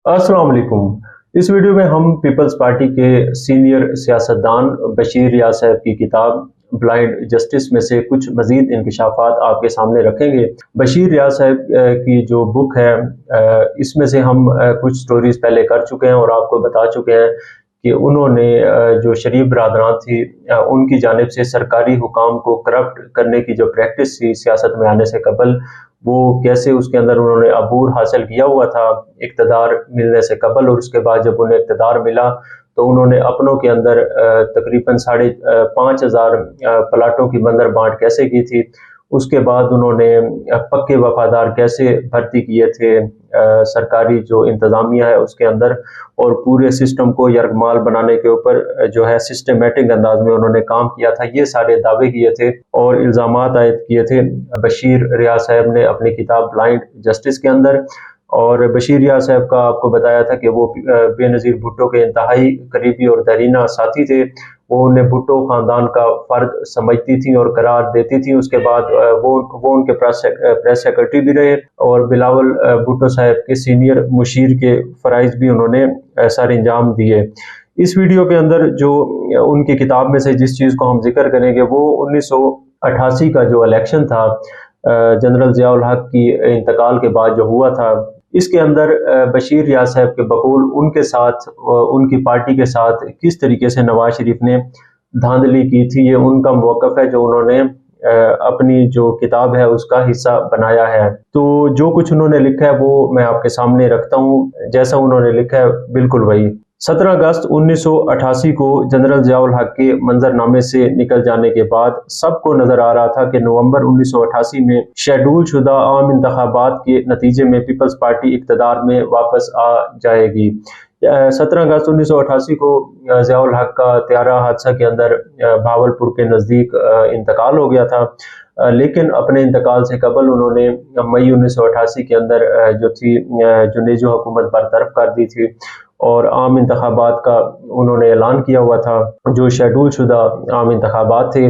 अस्सलाम वालेकुम। इस वीडियो में हम पीपल्स पार्टी के सीनियर सियासतदान बशीर रियाज साहब की किताब ब्लाइंड जस्टिस में से कुछ मज़ीद इंकशाफात आपके सामने रखेंगे। बशीर रियाज साहब की जो बुक है, इसमें से हम कुछ स्टोरीज़ पहले कर चुके हैं और आपको बता चुके हैं कि उन्होंने जो शरीफ बरादरान थी, उनकी जानिब से सरकारी हुकाम को करप्ट करने की जो प्रैक्टिस थी सियासत में आने से कबल, वो कैसे उसके अंदर उन्होंने अबूर हासिल किया हुआ था इक़्तिदार मिलने से कबल, और उसके बाद जब उन्हें इक़्तिदार मिला तो उन्होंने अपनों के अंदर तकरीबन 5,500 प्लाटों की बंदर बांट कैसे की थी। उसके बाद उन्होंने पक्के वफादार कैसे भर्ती किए थे सरकारी जो इंतज़ामिया है उसके अंदर, और पूरे सिस्टम को यरगमाल बनाने के ऊपर जो है सिस्टमेटिक अंदाज में उन्होंने काम किया था। ये सारे दावे किए थे और इल्ज़ामात आयद किए थे बशीर रियाज साहब ने अपनी किताब ब्लाइंड जस्टिस के अंदर। और बशीर रियाज साहब का आपको बताया था कि वो बेनज़ीर भुट्टो के इंतहाई करीबी और दरीना साथी थे। वो उन्हें भुट्टो ख़ानदान का फ़र्द समझती थी और करार देती थी। उसके बाद वो उनके प्रेस सेक्रेटरी भी रहे और बिलावल भुट्टो साहब के सीनियर मुशीर के फ़राइज़ भी उन्होंने सर अंजाम दिए। इस वीडियो के अंदर जो उनकी किताब में से जिस चीज़ को हम जिक्र करेंगे वो 1988 का जो इलेक्शन था जनरल ज़ियाउल हक की इंतकाल के बाद जो हुआ था। इसके अंदर बशीर रियाज साहब के बकौल उनके साथ उनकी पार्टी के साथ किस तरीके से नवाज शरीफ ने धांधली की थी, ये उनका मौक़िफ़ है जो उन्होंने अपनी जो किताब है उसका हिस्सा बनाया है। तो जो कुछ उन्होंने लिखा है वो मैं आपके सामने रखता हूँ, जैसा उन्होंने लिखा है बिल्कुल वही। 17 अगस्त 1988 को जनरल ज़ियाउल हक के मंजरनामे से निकल जाने के बाद सबको नजर आ रहा था कि नवंबर 1988 में शेड्यूल शुदा आम इंतखाबात के नतीजे में पीपल्स पार्टी इक़्तिदार में वापस आ जाएगी। 17 अगस्त 1988 को ज़ियाउल हक का त्यारा हादसा के अंदर भावलपुर के नज़दीक इंतकाल हो गया था, लेकिन अपने इंतकाल से कबल उन्होंने मई 1988 के अंदर जो थी जुनेजो हुकूमत बरतरफ कर दी थी और आम इंतखाबात का उन्होंने ऐलान किया हुआ था जो शेड्यूल शुदा आम इंतखाबात थे।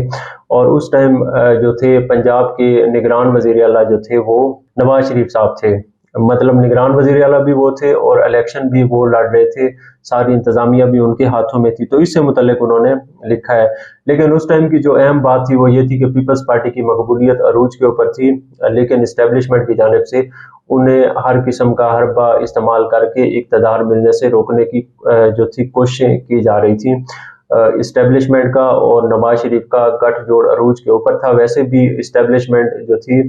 और उस टाइम जो थे पंजाब के निगरान वज़ीर आला जो थे वो नवाज शरीफ साहब थे, मतलब निगरान वज़ीर आला भी वो थे और इलेक्शन भी वो लड़ रहे थे, सारी इंतज़ामिया भी उनके हाथों में थी। तो इससे मुतल्लिक उन्होंने लिखा है। लेकिन उस टाइम की जो अहम बात थी वो ये थी कि पीपल्स पार्टी की मकबूलियत अरूज के ऊपर थी, लेकिन इस्टेब्लिशमेंट की जानिब से उन्हें हर किस्म का हरबा इस्तेमाल करके इक़्तिदार मिलने से रोकने की जो थी कोशिशें की जा रही थी। इस्टेब्लिशमेंट का और नवाज शरीफ का गठजोड़ अरूज के ऊपर था। वैसे भी इस्टेब्लिशमेंट जो थी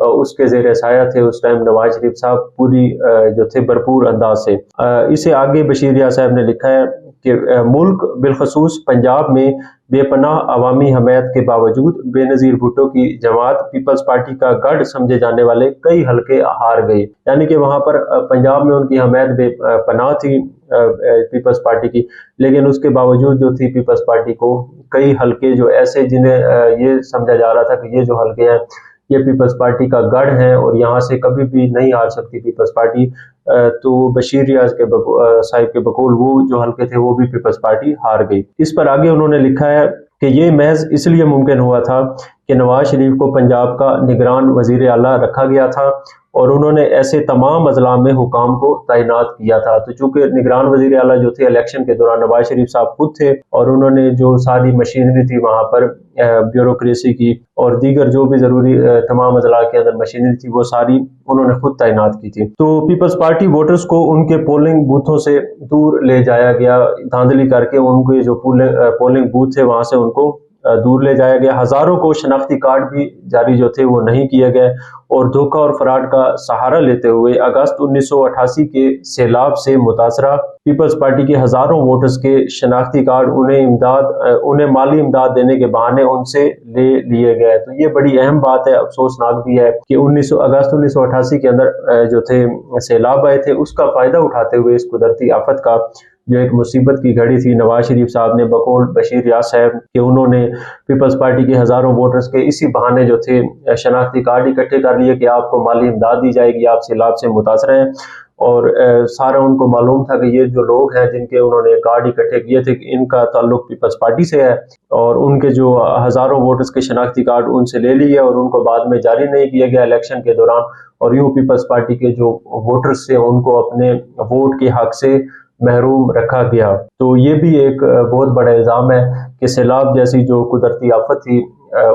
उसके ज़ेर साया थे उस टाइम नवाज शरीफ साहब पूरी जो थे भरपूर अंदाज से। इसे आगे बशीर रियाज साहब ने लिखा है कि मुल्क बिलखसूस पंजाब में बेपनाह अवामी हमायत के बावजूद बेनज़ीर भुट्टो की जमात पीपल्स पार्टी का गढ़ समझे जाने वाले कई हल्के हार गए। यानी कि वहाँ पर पंजाब में उनकी हमायत बेपनाह थी पीपल्स पार्टी की, लेकिन उसके बावजूद जो थी पीपल्स पार्टी को कई हल्के जो ऐसे जिन्हें ये समझा जा रहा था कि ये जो हल्के हैं ये पीपल्स पार्टी का गढ़ है और यहाँ से कभी भी नहीं हार सकती पीपल्स पार्टी, तो बशीर रियाज के साहिब के बकौल वो जो हल्के थे वो भी पीपल्स पार्टी हार गई। इस पर आगे उन्होंने लिखा है कि ये महज इसलिए मुमकिन हुआ था कि नवाज शरीफ को पंजाब का निगरान वज़ीर आला रखा गया था और उन्होंने ऐसे तमाम अजला में हुकाम को तैनात किया था। तो चूंकि निगरान वज़ीर आला जो थे इलेक्शन के दौरान नवाज शरीफ साहब खुद थे और उन्होंने जो सारी मशीनरी थी वहाँ पर ब्यूरोक्रेसी की और दीगर जो भी ज़रूरी तमाम अजला के अंदर मशीनरी थी वो सारी उन्होंने खुद तैनात की थी। तो पीपल्स पार्टी वोटर्स को उनके पोलिंग बूथों से दूर ले जाया गया, धांधली करके उनके जो पोलिंग बूथ थे वहाँ से उनको दूर ले जाया गया। हज़ारों को शनाख्ती कार्ड भी जारी जो थे वो नहीं किए गए और धोखा और फ्रॉड का सहारा लेते हुए अगस्त 1988 के सैलाब से मुतासरा पीपल्स पार्टी के हज़ारों वोटर्स के शनाख्ती कार्ड उन्हें माली इमदाद देने के बहाने उनसे ले लिए गए। तो ये बड़ी अहम बात है, अफसोसनाक भी है कि अगस्त 1988 के अंदर जो थे सैलाब आए थे, उसका फ़ायदा उठाते हुए इस कुदरती आफत का जो एक मुसीबत की घड़ी थी, नवाज शरीफ साहब ने बकौल बशीर रियाज साहब कि उन्होंने पीपल्स पार्टी के हज़ारों वोटर्स के इसी बहाने जो थे शनाख्ती कार्ड इकट्ठे कर लिए कि आपको माली इमदाद दी जाएगी, आप सैलाब से मुतासर हैं। اور سارا ان کو معلوم تھا کہ یہ جو لوگ ہیں جن کے انہوں نے کارڈ اکٹھے کیے تھے ان کا تعلق پیپلز پارٹی سے ہے، اور ان کے جو ہزاروں ووٹرز کے شناختی کارڈ ان سے لے لیے اور ان کو بعد میں جاری نہیں کیا گیا الیکشن کے دوران، اور یوں پیپلز پارٹی کے جو ووٹرز سے ان کو اپنے ووٹ کے حق سے محروم رکھا گیا۔ تو یہ بھی ایک بہت بڑا الزام ہے کہ سیلاب جیسی جو قدرتی آفت تھی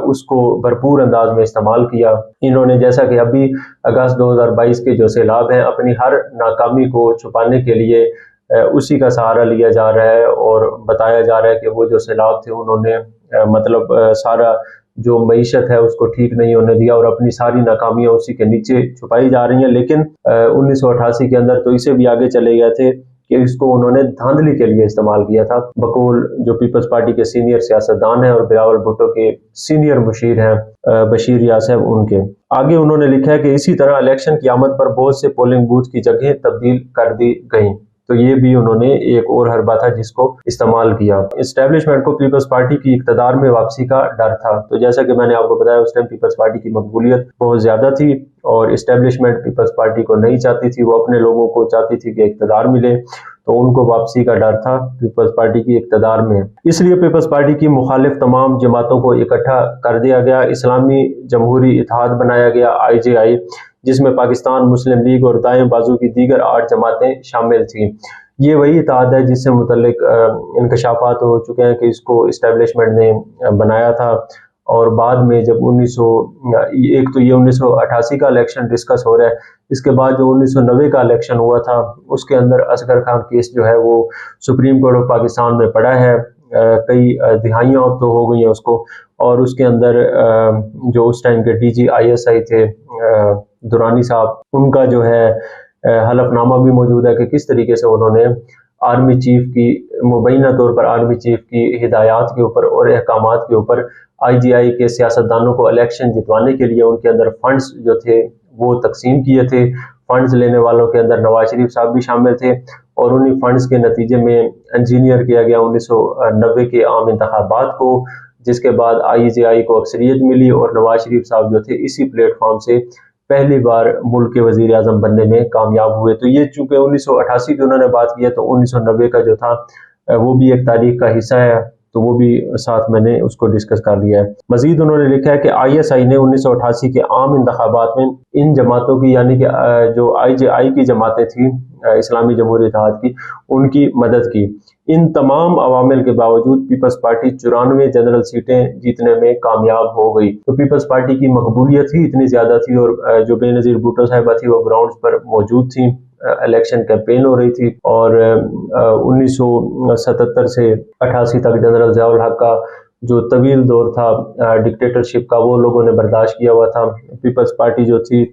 اس کو بھرپور انداز میں استعمال کیا انہوں نے، جیسا کہ ابھی اگست 2022 کے جو سیلاب ہیں اپنی ہر ناکامی کو چھپانے کے لیے اسی کا سہارا لیا جا رہا ہے، اور بتایا جا رہا ہے کہ وہ جو سیلاب تھے انہوں نے مطلب سارا جو معیشت ہے اس کو ٹھیک نہیں ہونے دیا، اور اپنی ساری ناکامیاں اسی کے نیچے چھپائی جا رہی ہیں۔ لیکن 1988 کے اندر تو اسے بھی آگے چلے گئے تھے کہ اس کو انہوں نے دھاندلی کے لیے استعمال کیا تھا، بقول جو پیپلز پارٹی کے سینئر سیاستدان ہیں اور بلاول بھٹو کے سینئر مشیر ہیں بشیر یار صاحب ان کے آگے انہوں نے لکھا ہے کہ اسی طرح الیکشن کی آمد پر بہت سے پولنگ بوتھ کی جگہیں تبدیل کر دی گئیں۔ تو یہ بھی انہوں نے ایک اور حربہ تھا جس کو استعمال کیا۔ اسٹیبلشمنٹ کو پیپلز پارٹی کی اقتدار میں واپسی کا ڈر تھا، تو جیسا کہ میں نے آپ کو بتایا اس ٹائم پیپلز پارٹی کی مقبولیت بہت زیادہ تھی اور اسٹیبلشمنٹ پیپلز پارٹی کو نہیں چاہتی تھی، وہ اپنے لوگوں کو چاہتی تھی کہ اقتدار ملے، تو ان کو واپسی کا ڈر تھا پیپلز پارٹی کی اقتدار میں۔ اس لیے پیپلز پارٹی کی مخالف تمام جماعتوں کو اکٹھا کر دیا گیا، اسلامی جمہوری اتحاد بنایا گیا IJI، جس میں پاکستان مسلم لیگ اور دائیں بازو کی دیگر 8 جماعتیں شامل تھیں۔ یہ وہی اتحاد ہے جس سے متعلق انکشافات ہو چکے ہیں کہ اس کو اسٹیبلشمنٹ نے بنایا تھا، اور بعد میں جب ایک تو یہ 1988 کا الیکشن ڈسکس ہو رہا ہے، اس کے بعد جو 1990 کا الیکشن ہوا تھا اس کے اندر اصغر خان کیس جو ہے وہ سپریم کورٹ آف پاکستان میں پڑا ہے، کئی دہائیاں اب تو ہو گئی ہیں اس کو، اور اس کے اندر جو اس ٹائم کے DG ISI تھے درانی صاحب، ان کا جو ہے حلف نامہ بھی موجود ہے کہ کس طریقے سے انہوں نے آرمی چیف کی مبینہ طور پر آرمی چیف کی ہدایات کے اوپر اور احکامات کے اوپر IJI کے سیاستدانوں کو الیکشن جتوانے کے لیے ان کے اندر فنڈز جو تھے وہ تقسیم کیے تھے۔ فنڈز لینے والوں کے اندر نواز شریف صاحب بھی شامل تھے، اور انہی فنڈز کے نتیجے میں انجینئر کیا گیا 1990 کے عام انتخابات کو، جس کے بعد IJI کو اکثریت ملی، اور نواز شریف صاحب جو تھے اسی پلیٹ فارم سے پہلی بار ملک کے وزیر اعظم بننے میں کامیاب ہوئے۔ تو یہ چونکہ 1988 کی انہوں نے بات کی ہے، تو 1990 کا جو تھا وہ بھی ایک تاریخ کا حصہ ہے، تو وہ بھی ساتھ میں نے اس کو ڈسکس کر لیا ہے۔ مزید انہوں نے لکھا ہے کہ ISI نے 1988 کے عام انتخابات میں ان جماعتوں کی، یعنی کہ جو IJI کی جماعتیں تھیں اسلامی جمہوری اتحاد کی، ان کی مدد کی۔ ان تمام عوامل کے باوجود پیپلز پارٹی 94 جنرل سیٹیں جیتنے میں کامیاب ہو گئی۔ تو پیپلز پارٹی کی مقبولیت ہی اتنی زیادہ تھی، اور جو بے نظیر بھٹو صاحبہ تھی وہ گراؤنڈز پر موجود تھیں، الیکشن کیمپین ہو رہی تھی، اور 1977 سے 88 تک جنرل ضیاء الحق کا جو طویل دور تھا ڈکٹیٹرشپ کا وہ لوگوں نے برداشت کیا ہوا تھا۔ پیپلز پارٹی جو تھی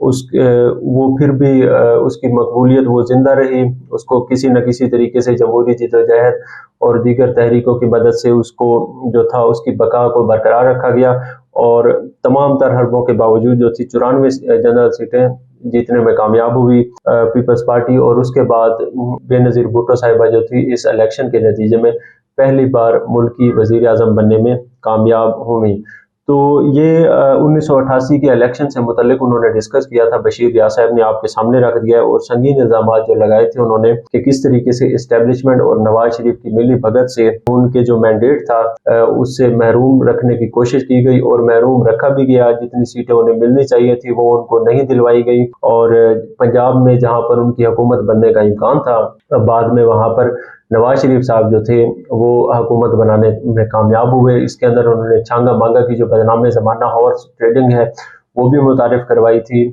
وہ پھر بھی اس کی مقبولیت وہ زندہ رہی، اس کو کسی نہ کسی طریقے سے جمہوری جدوجہد اور دیگر تحریکوں کی مدد سے اس کو جو تھا اس کی بقا کو برقرار رکھا گیا، اور تمام تر حربوں کے باوجود جو تھی 94 جنرل سیٹیں جیتنے میں کامیاب ہوئی پیپلز پارٹی، اور اس کے بعد بے نظیر بھٹو صاحبہ جو تھی اس الیکشن کے نتیجے میں پہلی بار ملک کی وزیر اعظم بننے میں کامیاب ہوئی۔ تو یہ 1988 کے الیکشن سے متعلق انہوں نے ڈسکس کیا تھا، بشیر یار صاحب نے آپ کے سامنے رکھ دیا ہے، اور سنگین الزامات جو لگائے تھے انہوں نے کہ کس طریقے سے اسٹیبلشمنٹ اور نواز شریف کی ملی بھگت سے ان کے جو مینڈیٹ تھا اس سے محروم رکھنے کی کوشش کی گئی، اور محروم رکھا بھی گیا۔ جتنی سیٹیں انہیں ملنی چاہیے تھی وہ ان کو نہیں دلوائی گئی، اور پنجاب میں جہاں پر ان کی حکومت بننے کا امکان تھا بعد میں وہاں پر نواز شریف صاحب جو تھے وہ حکومت بنانے میں کامیاب ہوئے۔ اس کے اندر انہوں نے چھانگا مانگا کی جو بدنام زمانہ ہارس ٹریڈنگ ہے وہ بھی متعارف کروائی تھی۔